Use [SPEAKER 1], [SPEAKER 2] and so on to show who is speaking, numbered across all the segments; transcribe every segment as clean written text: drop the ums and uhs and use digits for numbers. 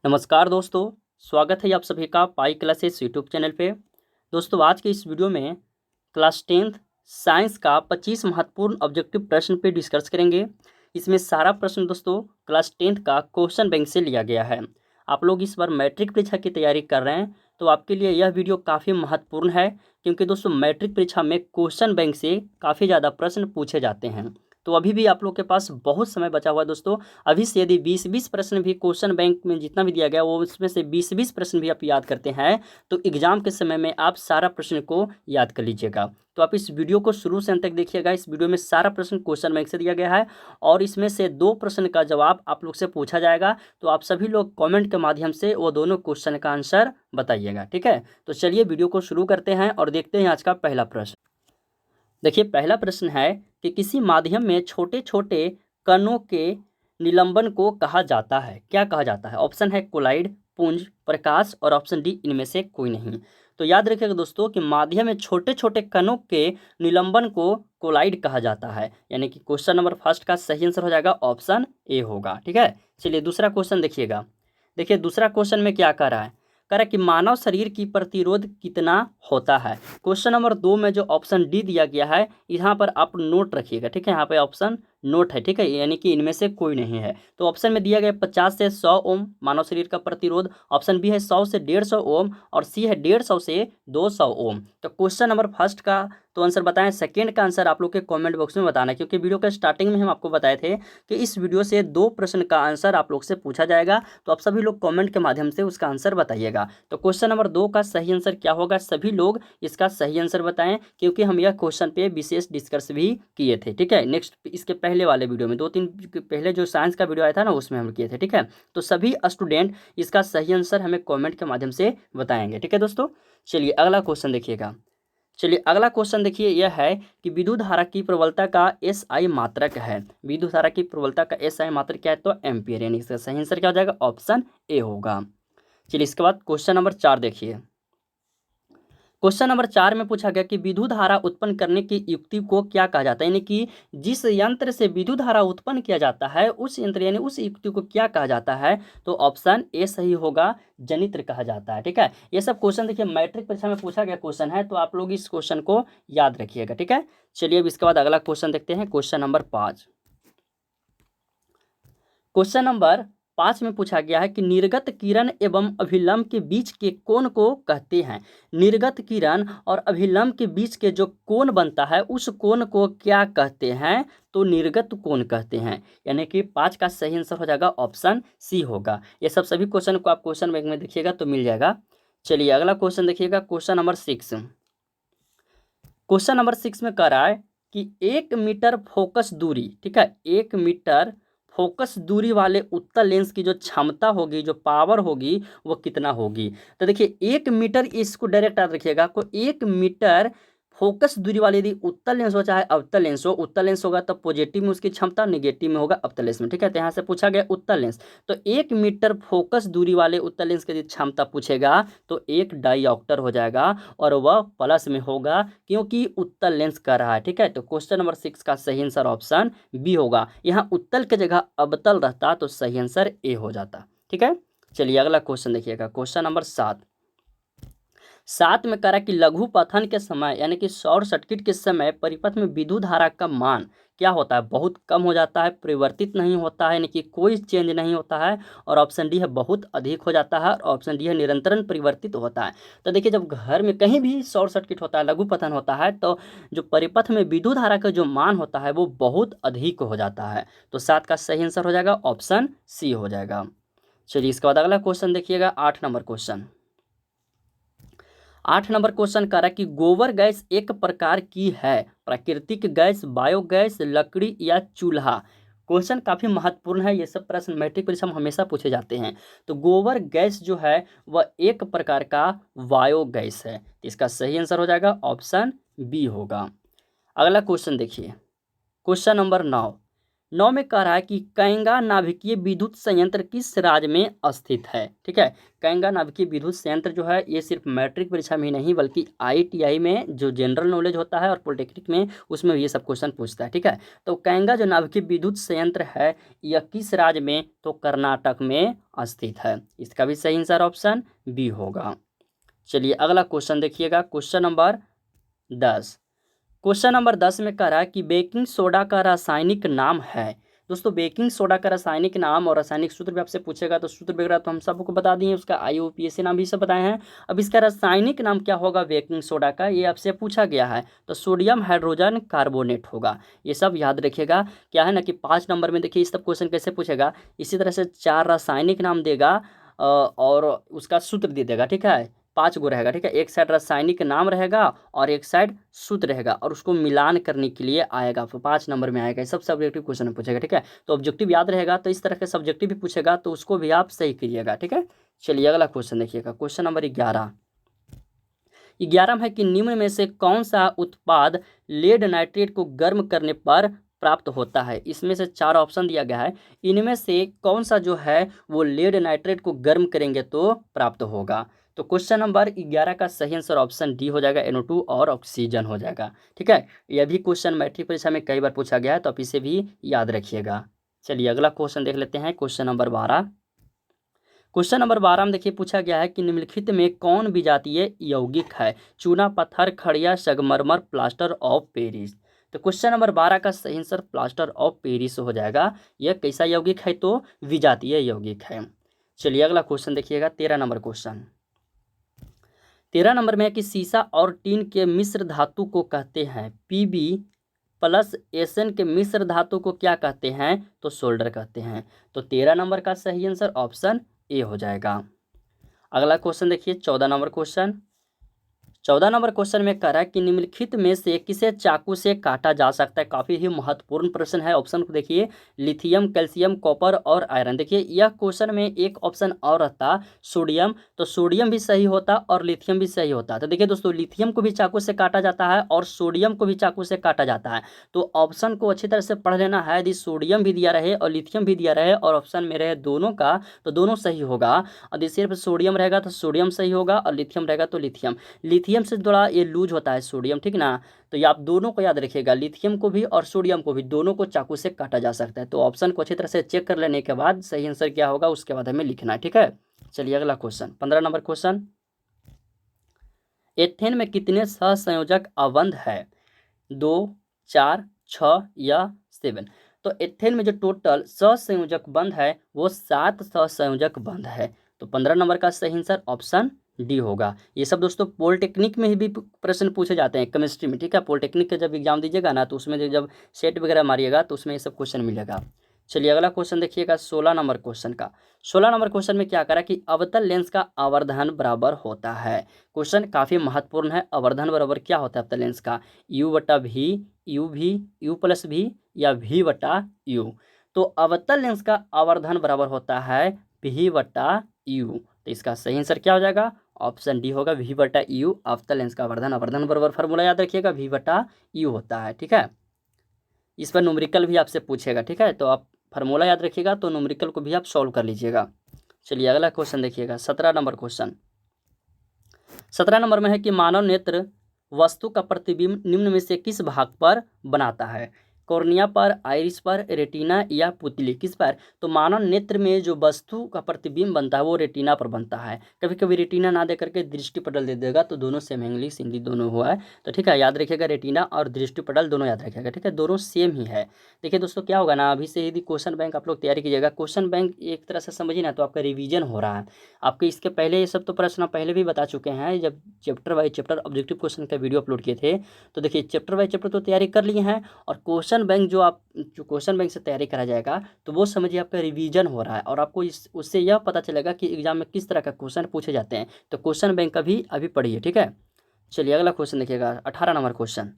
[SPEAKER 1] नमस्कार दोस्तों, स्वागत है आप सभी का पाई क्लासेस यूट्यूब चैनल पे। दोस्तों आज के इस वीडियो में क्लास 10th साइंस का 25 महत्वपूर्ण ऑब्जेक्टिव प्रश्न पे डिस्कस करेंगे। इसमें सारा प्रश्न दोस्तों क्लास 10th का क्वेश्चन बैंक से लिया गया है। आप लोग इस बार मैट्रिक परीक्षा की तैयारी कर रहे हैं तो आपके लिए यह वीडियो काफ़ी महत्वपूर्ण है, क्योंकि दोस्तों मैट्रिक परीक्षा में क्वेश्चन बैंक से काफ़ी ज़्यादा प्रश्न पूछे जाते हैं। तो अभी भी आप लोग के पास बहुत समय बचा हुआ है दोस्तों। अभी से यदि 20-20 प्रश्न भी क्वेश्चन बैंक में जितना भी दिया गया वो उसमें से 20-20 प्रश्न भी आप याद करते हैं तो एग्जाम के समय में आप सारा प्रश्न को याद कर लीजिएगा। तो आप इस वीडियो को शुरू से अंत तक देखिएगा। इस वीडियो में सारा प्रश्न क्वेश्चन बैंक से दिया गया है और इसमें से 2 प्रश्न का जवाब आप लोग से पूछा जाएगा। तो आप सभी लोग कमेंट के माध्यम से वो दोनों क्वेश्चन का आंसर बताइएगा, ठीक है। तो चलिए वीडियो को शुरू करते हैं और देखते हैं आज का पहला प्रश्न। देखिए पहला प्रश्न है कि किसी माध्यम में छोटे छोटे कणों के निलंबन को कहा जाता है, क्या कहा जाता है? ऑप्शन है कोलाइड, पुंज, प्रकाश और ऑप्शन डी इनमें से कोई नहीं। तो याद रखिएगा दोस्तों कि माध्यम में छोटे छोटे कणों के निलंबन को कोलाइड कहा जाता है, यानी कि क्वेश्चन नंबर फर्स्ट का सही आंसर हो जाएगा ऑप्शन ए होगा, ठीक है। चलिए दूसरा क्वेश्चन देखिएगा। देखिए दूसरा क्वेश्चन में क्या कह रहा है, कह रहा है कि मानव शरीर की प्रतिरोध कितना होता है। क्वेश्चन नंबर 2 में जो ऑप्शन डी दिया गया है यहाँ पर आप नोट रखिएगा, ठीक है। यहाँ पे ऑप्शन नोट है, ठीक है, यानी कि इनमें से कोई नहीं है। तो ऑप्शन में दिया गया 50 से 100 ओम मानव शरीर का प्रतिरोध, ऑप्शन बी है 100 से 150 ओम और सी है 150 से 200 ओम। तो क्वेश्चन नंबर फर्स्ट का तो आंसर बताएं, सेकेंड का आंसर आप लोग के कमेंट बॉक्स में बताना है, क्योंकि वीडियो के स्टार्टिंग में हम आपको बताए थे कि इस वीडियो से 2 प्रश्न का आंसर आप लोग से पूछा जाएगा। तो आप सभी लोग कमेंट के माध्यम से उसका आंसर बताइएगा। तो क्वेश्चन नंबर 2 का सही आंसर क्या होगा, सभी लोग इसका सही आंसर बताएं, क्योंकि हम यह क्वेश्चन पे विशेष डिस्कस भी किए थे, ठीक है। नेक्स्ट इसके पहले वाले वीडियो में 2-3 पहले जो साइंस का वीडियो आया था ना उसमें हम किए थे, ठीक है। तो सभी स्टूडेंट इसका सही आंसर हमें कमेंट के माध्यम से बताएंगे, ठीक है दोस्तों। चलिए अगला क्वेश्चन देखिएगा। चलिए अगला क्वेश्चन देखिए, यह है कि विद्युत धारा की प्रबलता का एसआई मात्रक है। विद्युत धारा की प्रबलता का एसआई मात्रक क्या है, तो एम्पियर, यानी इसका सही आंसर क्या हो जाएगा, ऑप्शन ए होगा। चलिए इसके बाद क्वेश्चन नंबर 4 देखिए। क्वेश्चन नंबर 4 में पूछा गया कि विद्युत धारा उत्पन्न करने की युक्ति को क्या कहा जाता है, यानी कि जिस यंत्र से विद्युत धारा उत्पन्न किया जाता है उस यंत्र यानी उस युक्ति को क्या कहा जाता है, तो ऑप्शन ए सही होगा, जनित्र कहा जाता है, ठीक है। ये सब क्वेश्चन देखिए मैट्रिक परीक्षा में पूछा गया क्वेश्चन है, तो आप लोग इस क्वेश्चन को याद रखिएगा, ठीक है। चलिए अब इसके बाद अगला क्वेश्चन देखते हैं, क्वेश्चन नंबर 5। क्वेश्चन नंबर 5 में पूछा गया है कि निर्गत किरण एवं अभिलंब के बीच के कोण को कहते हैं। निर्गत किरण और अभिलंब के बीच के जो कोण बनता है उस कोण को क्या कहते हैं, तो निर्गत कोण कहते हैं, यानी कि 5 का सही आंसर हो जाएगा ऑप्शन सी होगा। ये सब सभी क्वेश्चन को आप क्वेश्चन बैंक में देखिएगा तो मिल जाएगा। चलिए अगला क्वेश्चन देखिएगा, क्वेश्चन नंबर 6। क्वेश्चन नंबर 6 में कह रहा है कि 1 मीटर फोकस दूरी, ठीक है, 1 मीटर फोकस दूरी वाले उत्तल लेंस की जो क्षमता होगी, जो पावर होगी, वो कितना होगी। तो देखिए 1 मीटर, इसको डायरेक्ट याद रखिएगा, को 1 मीटर फोकस दूरी वाले यदि उत्तल लेंस हो चाहे अवतल लेंस हो, उत्तल लेंस होगा तो पॉजिटिव में उसकी क्षमता, नेगेटिव में होगा अवतल लेंस में, ठीक है। तो यहाँ से पूछा गया उत्तल लेंस, तो 1 मीटर फोकस दूरी वाले उत्तल लेंस की यदि क्षमता पूछेगा तो 1 डाईऑप्टर हो जाएगा और वह प्लस में होगा, क्योंकि उत्तल लेंस कर रहा है, ठीक है। तो क्वेश्चन नंबर 6 का सही आंसर ऑप्शन बी होगा। यहाँ उत्तल की जगह अवतल रहता तो सही आंसर ए हो जाता, ठीक है। चलिए अगला क्वेश्चन देखिएगा, क्वेश्चन नंबर 7 में करा कि लघु पथन के समय यानी कि शॉर्ट सर्किट के समय परिपथ में विद्युत धारा का मान क्या होता है, बहुत कम हो जाता है, परिवर्तित नहीं होता है, यानी कि कोई चेंज नहीं होता है, और ऑप्शन डी है बहुत अधिक हो जाता है, और ऑप्शन डी है निरंतर परिवर्तित होता है। तो देखिए जब घर में कहीं भी शॉर्ट सर्किट होता है, लघु पतन होता है, तो जो परिपथ में विद्युत धारा का जो मान होता है वो बहुत अधिक हो जाता है। तो 7 का सही आंसर हो जाएगा ऑप्शन सी हो जाएगा। चलिए इसके बाद अगला क्वेश्चन देखिएगा, 8 नंबर क्वेश्चन। 8 नंबर क्वेश्चन कह रहा है कि गोबर गैस एक प्रकार की है, प्राकृतिक गैस, बायोगैस, लकड़ी या चूल्हा। क्वेश्चन काफ़ी महत्वपूर्ण है, ये सब प्रश्न मैट्रिक परीक्षा में हमेशा पूछे जाते हैं। तो गोबर गैस जो है वह एक प्रकार का बायोगैस है, इसका सही आंसर हो जाएगा ऑप्शन बी होगा। अगला क्वेश्चन देखिए, क्वेश्चन नंबर 9। 9 में कह रहा है कि कैंगा नाभिकीय विद्युत संयंत्र किस राज्य में स्थित है। ठीक है, कैंगा नाभिकीय विद्युत संयंत्र जो है ये सिर्फ मैट्रिक परीक्षा में ही नहीं बल्कि IITI में जो जनरल नॉलेज होता है और पॉलिटेक्निक में उसमें भी ये सब क्वेश्चन पूछता है। ठीक है, तो कैंगा जो नाभिकीय विद्युत संयंत्र है यह किस राज्य में, तो कर्नाटक में स्थित है। इसका भी सही आंसर ऑप्शन बी होगा। चलिए अगला क्वेश्चन देखिएगा, क्वेश्चन नंबर 10। क्वेश्चन नंबर 10 में कह रहा है कि बेकिंग सोडा का रासायनिक नाम है। दोस्तों बेकिंग सोडा का रासायनिक नाम और रासायनिक सूत्र भी आपसे पूछेगा, तो सूत्र वगैरह तो हम सबको बता दिए, उसका IUPAC नाम भी सब बताए हैं। अब इसका रासायनिक नाम क्या होगा बेकिंग सोडा का, ये आपसे पूछा गया है, तो सोडियम हाइड्रोजन कार्बोनेट होगा। ये सब याद रखिएगा। क्या है ना कि 5 नंबर में देखिए इस सब क्वेश्चन कैसे पूछेगा, इसी तरह से 4 रासायनिक नाम देगा और उसका सूत्र दे देगा। ठीक है, 5 गो रहेगा। ठीक है, एक साइड रासायनिक नाम रहेगा और एक साइड सूत्र रहेगा और उसको मिलान करने के लिए आएगा, तो 5 नंबर में आएगा। सब सब्जेक्टिव क्वेश्चन में पूछेगा। ठीक है, तो ऑब्जेक्टिव याद रहेगा, तो इस तरह के सब्जेक्टिव भी पूछेगा तो उसको भी आप सही करिएगा। ठीक है, चलिए अगला क्वेश्चन देखिएगा, क्वेश्चन नंबर 11। 11 है कि निम्न में से कौन सा उत्पाद लेड नाइट्रेट को गर्म करने पर प्राप्त होता है। इसमें से 4 ऑप्शन दिया गया है, इनमें से कौन सा जो है वो लेड नाइट्रेट को गर्म करेंगे तो प्राप्त होगा। तो क्वेश्चन नंबर 11 का सही आंसर ऑप्शन डी हो जाएगा, NO2 और ऑक्सीजन हो जाएगा। ठीक है, यह भी क्वेश्चन मैट्रिक परीक्षा में कई बार पूछा गया है, तो आप इसे भी याद रखिएगा। चलिए अगला क्वेश्चन देख लेते हैं, क्वेश्चन नंबर 12। क्वेश्चन नंबर 12 में देखिए पूछा गया है कि निम्नलिखित में कौन विजातीय यौगिक है। चूना पत्थर, खड़िया, संगमरमर, प्लास्टर ऑफ पेरिस। तो क्वेश्चन नंबर 12 का सही आंसर प्लास्टर ऑफ पेरिस हो जाएगा। यह कैसा यौगिक है, तो विजातीय यौगिक है। चलिए अगला क्वेश्चन देखिएगा, 13 नंबर क्वेश्चन। 13 नंबर में है कि सीसा और टीन के मिश्र धातु को कहते हैं PB+SN के मिश्र धातु को क्या कहते हैं, तो सोल्डर कहते हैं। तो 13 नंबर का सही आंसर ऑप्शन ए हो जाएगा। अगला क्वेश्चन देखिए, 14 नंबर क्वेश्चन। 14 नंबर क्वेश्चन में कह रहा है कि निम्नलिखित में से किसे चाकू से काटा जा सकता है। काफी ही महत्वपूर्ण प्रश्न है। ऑप्शन को देखिए, लिथियम, कैल्शियम, कॉपर और आयरन। देखिए यह क्वेश्चन में एक ऑप्शन और रहता सोडियम, तो सोडियम भी सही होता और लिथियम भी सही होता। तो देखिए दोस्तों, लिथियम को भी चाकू से काटा जाता है और सोडियम को भी चाकू से काटा जाता है। तो ऑप्शन को अच्छी तरह से पढ़ लेना है, यदि सोडियम भी दिया रहे और लिथियम भी दिया रहे और ऑप्शन में रहे दोनों का, तो दोनों सही होगा। और यदि सिर्फ सोडियम रहेगा तो सोडियम सही होगा और लिथियम रहेगा तो लिथियम। लिथियम से थोड़ा ये लूज होता है सोडियम, ठीक ना। तो ये आप दोनों को याद रखिएगा, लिथियम को भी और सोडियम को भी, दोनों को चाकू से काटा जा सकता है। तो ऑप्शन को अच्छी तरह से चेक कर लेने के बाद सही आंसर क्या होगा उसके बाद हमें लिखना है। ठीक है, चलिए अगला क्वेश्चन, 15 नंबर क्वेश्चन। एथेन में कितने सहसंयोजक अवबंध है, 2, 4, 6 या 7। तो एथेन में जो टोटल सहसंयोजक बंध है वो 7 सहसंयोजक बंध है। तो 15 नंबर का सही आंसर ऑप्शन डी होगा। ये सब दोस्तों पॉलिटेक्निक में भी प्रश्न पूछे जाते हैं केमिस्ट्री में। ठीक है, पॉलिटेक्निक का जब एग्जाम दीजिएगा ना, तो उसमें जब सेट वगैरह मारिएगा तो उसमें ये सब क्वेश्चन मिलेगा। चलिए अगला क्वेश्चन देखिएगा, 16 नंबर क्वेश्चन का। 16 नंबर क्वेश्चन में क्या करा कि अवतल लेंस का आवर्धन बराबर होता है। क्वेश्चन काफी महत्वपूर्ण है। आवर्धन बराबर क्या होता है अवतल लेंस का, U/V, UV, U+V या V/U। तो अवतल लेंस का आवर्धन बराबर होता है V/U। तो इसका सही आंसर क्या हो जाएगा, ऑप्शन डी होगा, V/U। अवतल लेंस का आवर्धन, आवर्धन बराबर फार्मूला याद रखिएगा, V/U होता है। ठीक है, इस पर न्यूमेरिकल भी आपसे पूछेगा। ठीक है, तो आप फार्मूला याद रखिएगा तो न्यूमेरिकल को भी आप सॉल्व कर लीजिएगा। चलिए अगला क्वेश्चन देखिएगा, 17 नंबर क्वेश्चन। 17 नंबर में है कि मानव नेत्र वस्तु का प्रतिबिंब निम्न में से किस भाग पर बनाता है, कॉर्निया पर, आइरिस पर, रेटिना या पुतली, किस पर। तो मानव नेत्र में जो वस्तु का प्रतिबिंब बनता है वो रेटिना पर बनता है। कभी कभी रेटिना ना दे करके दृष्टिपटल दे देगा, तो दोनों सेम, इंग्लिश हिंदी दोनों हुआ है। तो ठीक है, याद रखिएगा रेटिना और दृष्टिपटल दोनों याद रखिएगा। ठीक है, दोनों सेम ही है। देखिए दोस्तों क्या होगा ना, अभी से यदि क्वेश्चन बैंक आप लोग तैयारी कीजिएगा, क्वेश्चन बैंक एक तरह से समझिए ना तो आपका रिवीजन हो रहा है। आपके इसके पहले ये सब तो प्रश्न पहले भी बता चुके हैं, जब chapter by chapter objective question का वीडियो अपलोड किए थे। तो देखिए चैप्टर बाई चैप्टर तो तैयारी कर लिए हैं, और क्वेश्चन बैंक जो क्वेश्चन बैंक से तैयारी करा जाएगा तो वो समझिए आपका रिवीजन हो रहा है, और आपको उससे यह पता चलेगा कि एग्जाम में किस तरह का क्वेश्चन पूछे जाते हैं। तो क्वेश्चन बैंक का भी अभी पढ़िए। ठीक है, चलिए अगला क्वेश्चन देखिएगा, 18 नंबर क्वेश्चन।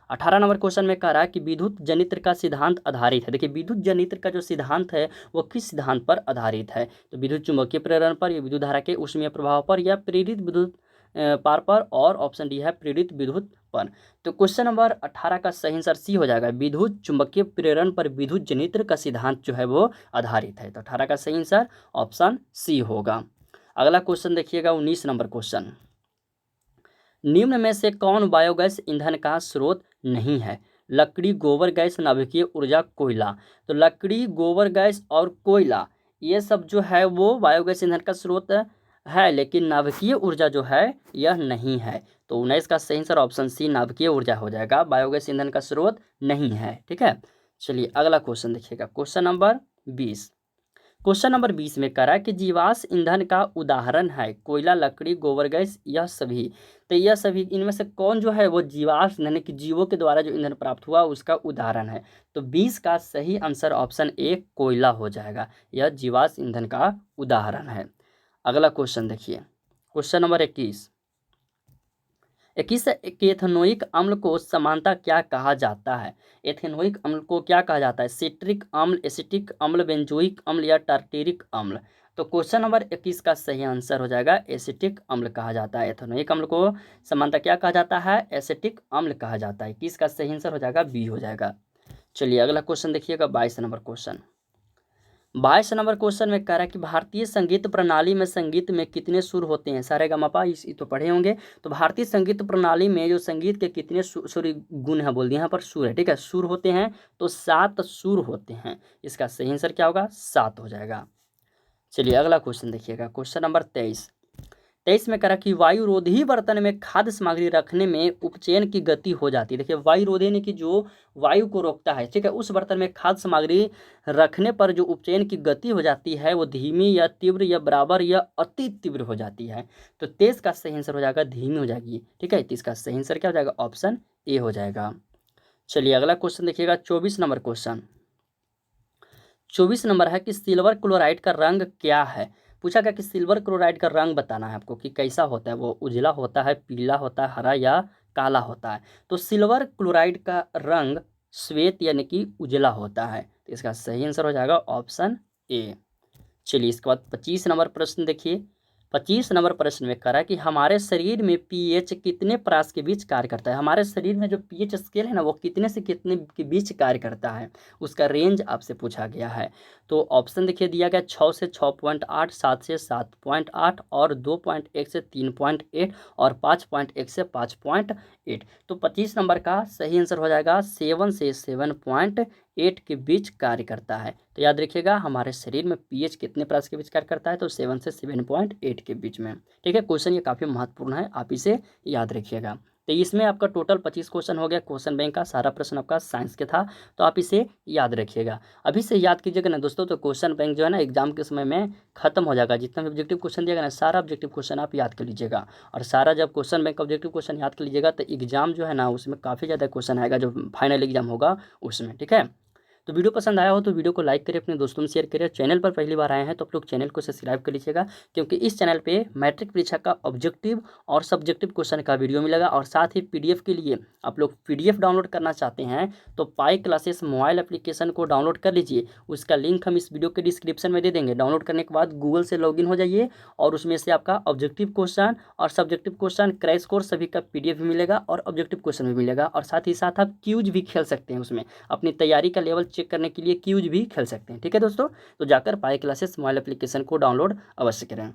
[SPEAKER 1] 18 नंबर क्वेश्चन में कह रहा है कि विद्युत जनित्र का सिद्धांत आधारित है। देखिए विद्युत जनित्र का जो सिद्धांत है वो किस सिद्धांत पर आधारित है, तो विद्युत चुंबकीय प्रेरण पर, या विद्युत धारा के ऊष्मीय प्रभाव पर, या प्रेरित विद्युत पार पर, और ऑप्शन डी है प्रेरित विद्युत पर। तो क्वेश्चन नंबर 18 का सही आंसर सी हो जाएगा। विद्युत चुंबकीय प्रेरण पर विद्युत जनित्र का सिद्धांत जो है वो आधारित है। तो 18 का सही आंसर ऑप्शन सी होगा। अगला क्वेश्चन देखिएगा 19 नंबर क्वेश्चन। निम्न में से कौन बायोगैस ईंधन का स्रोत नहीं है? लकड़ी, गोबर गैस, नाभिकीय ऊर्जा, कोयला। तो लकड़ी, गोबर गैस और कोयला ये सब जो है वो बायोगैस ईंधन का स्रोत है, लेकिन नाभिकीय ऊर्जा जो है यह नहीं है। तो 19 का सही आंसर ऑप्शन सी नाभिकीय ऊर्जा हो जाएगा, बायोगैस ईंधन का स्रोत नहीं है। ठीक है, चलिए अगला क्वेश्चन देखिएगा। Question number 20। क्वेश्चन नंबर 20 में कह रहा है कि जीवाश्म ईंधन का उदाहरण है कोयला, लकड़ी, गोबर गैस, यह सभी। तो यह सभी इनमें से कौन जो है वो जीवाश्म यानी कि जीवों के द्वारा जो ईंधन प्राप्त हुआ उसका उदाहरण है? तो 20 का सही आंसर ऑप्शन ए कोयला हो जाएगा, यह जीवाश्म ईंधन का उदाहरण है। अगला क्वेश्चन देखिए, क्वेश्चन नंबर 21। एथेनोइक अम्ल को समानता क्या कहा जाता है? एथेनोइक अम्ल को क्या कहा जाता है? सिट्रिक अम्ल, एसिटिक अम्ल, बेंजोइक अम्ल या टार्टेरिक अम्ल? तो क्वेश्चन नंबर 21 का सही आंसर हो जाएगा एसिटिक अम्ल कहा जाता है। एथेनोइक अम्ल को समानता क्या कहा जाता है? एसिटिक अम्ल कहा जाता है। 21 का सही आंसर हो जाएगा बी हो जाएगा। चलिए अगला क्वेश्चन देखिएगा 22 नंबर क्वेश्चन। 22 नंबर क्वेश्चन में कह रहा है कि भारतीय संगीत प्रणाली में संगीत में कितने सुर होते हैं? सारेगामापा इस तो पढ़े होंगे। तो भारतीय संगीत प्रणाली में जो संगीत के कितने सुर गुण है बोल दिए, यहाँ पर सुर है। ठीक है, सुर होते हैं तो 7 सुर होते हैं। इसका सही आंसर क्या होगा? 7 हो जाएगा। चलिए अगला क्वेश्चन देखिएगा। Question number 23। 23 में करा कि वायुरोधी बर्तन में खाद्य सामग्री रखने में उपचयन की गति हो जाती है। देखिए वायुरोधी यानी कि जो वायु को रोकता है, ठीक है, उस बर्तन में खाद्य सामग्री रखने पर जो उपचयन की गति हो जाती है वो धीमी या तीव्र या बराबर या अति तीव्र हो जाती है। तो 23 का सही आंसर हो जाएगा धीमी हो जाएगी। ठीक है, 23 का सही आंसर क्या हो जाएगा? ऑप्शन ए हो जाएगा। चलिए अगला क्वेश्चन देखिएगा 24 नंबर क्वेश्चन। 24 नंबर है कि सिल्वर क्लोराइड का रंग क्या है? पूछा गया कि सिल्वर क्लोराइड का रंग बताना है आपको कि कैसा होता है, वो उजला होता है, पीला होता है, हरा या काला होता है। तो सिल्वर क्लोराइड का रंग श्वेत यानी कि उजला होता है। तो इसका सही आंसर हो जाएगा ऑप्शन ए। चलिए इसके बाद 25 नंबर प्रश्न देखिए। 25 नंबर प्रश्न में कह रहा है कि हमारे शरीर में पीएच कितने परास के बीच कार्य करता है? हमारे शरीर में जो पीएच स्केल है ना वो कितने से कितने के बीच कार्य करता है, उसका रेंज आपसे पूछा गया है। तो ऑप्शन देखिए दिया गया 6 से 6.8, 7 से 7.8 और 2.1 से 3.8 और 5.1 से 5.8। तो 25 नंबर का सही आंसर हो जाएगा 7 से 7.8 के बीच कार्य करता है। तो याद रखिएगा हमारे शरीर में पीएच कितने परास के बीच कार्य करता है? तो 7 से 7.8 के बीच में। ठीक है, क्वेश्चन ये काफ़ी महत्वपूर्ण है, आप इसे याद रखिएगा। तो इसमें आपका टोटल 25 क्वेश्चन हो गया। क्वेश्चन बैंक का सारा प्रश्न आपका साइंस के था, तो आप इसे याद रखिएगा। अभी से याद कीजिएगा ना दोस्तों, तो क्वेश्चन बैंक जो है ना एग्जाम के समय में खत्म हो जाएगा। जितना भी ऑब्जेक्टिव क्वेश्चन दिएगा ना सारा ऑब्जेक्टिव क्वेश्चन आप याद कर लीजिएगा। और सारा जब क्वेश्चन बैंक ऑब्जेक्टिव क्वेश्चन याद कर लीजिएगा तो एग्जाम जो है ना उसमें काफ़ी ज़्यादा क्वेश्चन आएगा, जो फाइनल एग्जाम होगा उसमें। ठीक है, तो वीडियो पसंद आया हो तो वीडियो को लाइक करें, अपने दोस्तों में शेयर करें। चैनल पर पहली बार आए हैं तो आप लोग चैनल को सब्सक्राइब कर लीजिएगा, क्योंकि इस चैनल पे मैट्रिक परीक्षा का ऑब्जेक्टिव और सब्जेक्टिव क्वेश्चन का वीडियो मिलेगा। और साथ ही पीडीएफ के लिए आप लोग पीडीएफ डाउनलोड करना चाहते हैं तो पाई क्लासेस मोबाइल एप्लीकेशन को डाउनलोड कर लीजिए। उसका लिंक हम इस वीडियो के डिस्क्रिप्शन में दे देंगे। डाउनलोड करने के बाद गूगल से लॉगिन हो जाइए और उसमें से आपका ऑब्जेक्टिव क्वेश्चन और सब्जेक्टिव क्वेश्चन क्रैश कोर्स सभी का पीडीएफ भी मिलेगा और ऑब्जेक्टिव क्वेश्चन भी मिलेगा। और साथ ही साथ आप क्यूज भी खेल सकते हैं, उसमें अपनी तैयारी का लेवल चेक करने के लिए क्यूज भी खेल सकते हैं। ठीक है दोस्तों, तो जाकर पाई क्लासेस मोबाइल एप्लीकेशन को डाउनलोड अवश्य करें।